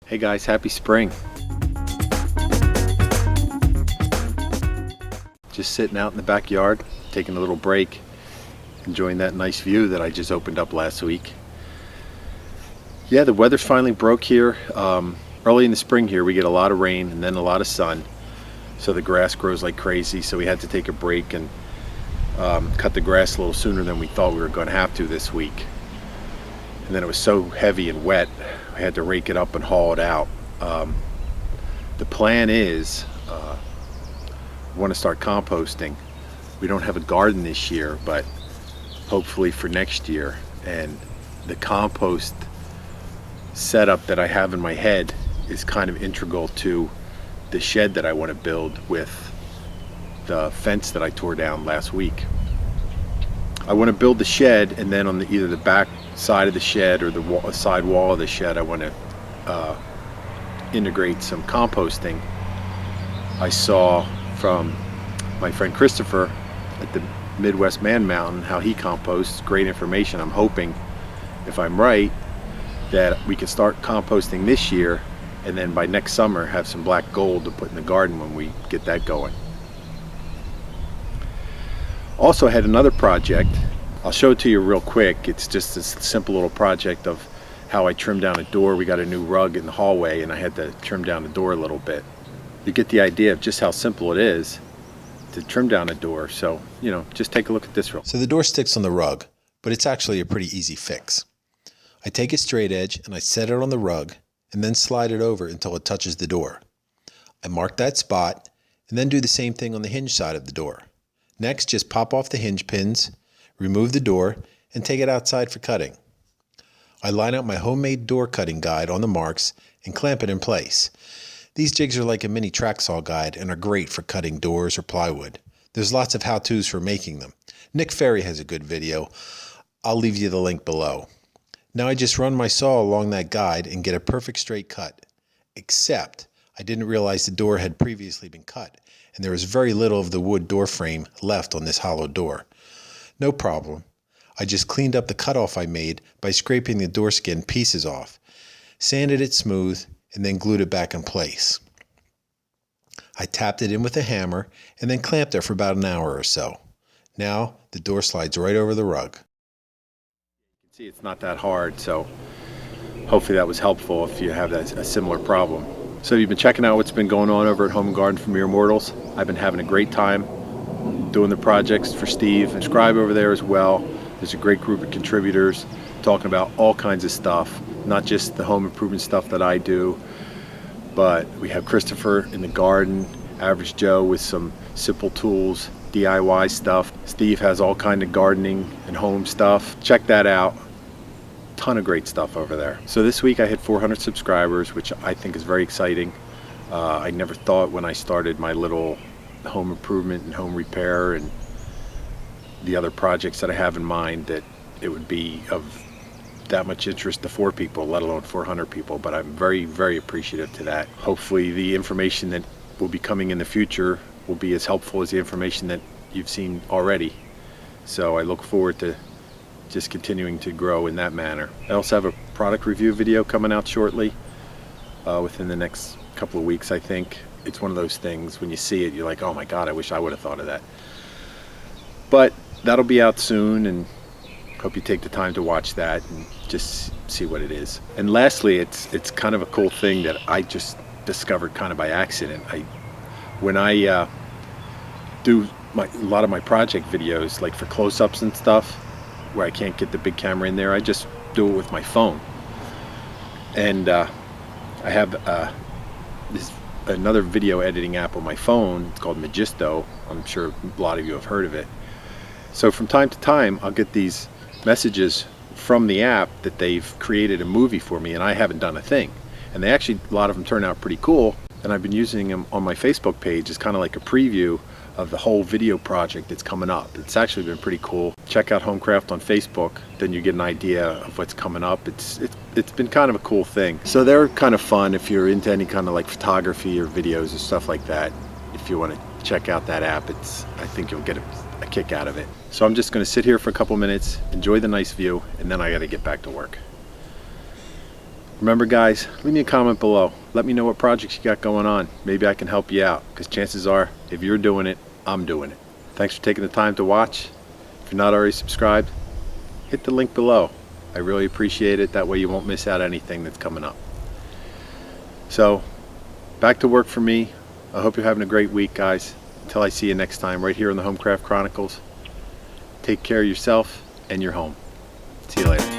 Hey guys, happy spring. Just sitting out in the backyard, taking a little break, enjoying that nice view that I just opened up last week. Yeah, the weather's finally broke here. Early in the spring here we get a lot of rain and then a lot of sun, so the grass grows like crazy, so we had to take a break and cut the grass a little sooner than we thought we were going to have to this week. And then it was so heavy and wet, I had to rake it up and haul it out. The plan is we want to start composting. We don't have a garden this year, but hopefully for next year. And the compost setup that I have in my head is kind of integral to the shed that I want to build with the fence that I tore down last week. I want to build the shed, and then on either the back side of the shed or the side wall of the shed, I want to integrate some composting. I saw from my friend Christopher at the Midwest Man Mountain how he composts. Great information. I'm hoping, if I'm right, that we can start composting this year, and then by next summer have some black gold to put in the garden when we get that going. Also, I had another project. I'll show it to you real quick. It's just a simple little project of how I trimmed down a door. We got a new rug in the hallway and I had to trim down the door a little bit. You get the idea of just how simple it is to trim down a door. So, just take a look at this real quick. So the door sticks on the rug, but it's actually a pretty easy fix. I take a straight edge and I set it on the rug and then slide it over until it touches the door. I mark that spot and then do the same thing on the hinge side of the door. Next, just pop off the hinge pins, remove the door, and take it outside for cutting. I line out my homemade door cutting guide on the marks and clamp it in place. These jigs are like a mini track saw guide and are great for cutting doors or plywood. There's lots of how-tos for making them. Nick Ferry has a good video. I'll leave you the link below. Now I just run my saw along that guide and get a perfect straight cut. Except I didn't realize the door had previously been cut, and there was very little of the wood door frame left on this hollow door. No problem. I just cleaned up the cutoff I made by scraping the door skin pieces off, sanded it smooth, and then glued it back in place. I tapped it in with a hammer and then clamped it for about an hour or so. Now the door slides right over the rug. You can see it's not that hard, so hopefully that was helpful if you have a similar problem. So you've been checking out what's been going on over at Home and Garden for Mere Mortals. I've been having a great time doing the projects for Steve. Subscribe over there as well. There's a great group of contributors talking about all kinds of stuff, not just the home improvement stuff that I do, but we have Christopher in the garden, Average Joe with some simple tools, DIY stuff. Steve has all kind of gardening and home stuff. Check that out. Ton of great stuff over there. So this week I hit 400 subscribers, which I think is very exciting. I never thought when I started my little home improvement and home repair and the other projects that I have in mind that it would be of that much interest to 4 people, let alone 400 people, but I'm very, very appreciative to that. Hopefully the information that will be coming in the future will be as helpful as the information that you've seen already. So I look forward to just continuing to grow in that manner. I also have a product review video coming out shortly, within the next couple of weeks, I think. It's one of those things, when you see it, you're like, oh my God, I wish I would have thought of that. But that'll be out soon, and hope you take the time to watch that and just see what it is. And lastly, it's kind of a cool thing that I just discovered kind of by accident. When I do a lot of my project videos, like for close-ups and stuff, where I can't get the big camera in there, I just do it with my phone. And I have another video editing app on my phone. It's called Magisto. I'm sure a lot of you have heard of it. So from time to time I'll get these messages from the app that they've created a movie for me and I haven't done a thing. And they actually, a lot of them turn out pretty cool, and I've been using them on my Facebook page as kind of like a preview of the whole video project that's coming up. It's actually been pretty cool. Check out HomeCraft on Facebook, then you get an idea of what's coming up. It's been kind of a cool thing. So they're kind of fun if you're into any kind of like photography or videos or stuff like that. If you want to check out that app, I think you'll get a kick out of it. So I'm just going to sit here for a couple minutes, enjoy the nice view, and then I got to get back to work. Remember guys, leave me a comment below. Let me know what projects you got going on. Maybe I can help you out, because chances are, if you're doing it, I'm doing it. Thanks for taking the time to watch. If you're not already subscribed, hit the link below. I really appreciate it. That way you won't miss out anything that's coming up. So, back to work for me. I hope you're having a great week, guys. Until I see you next time, right here on the HomeCraft Chronicles. Take care of yourself and your home. See you later.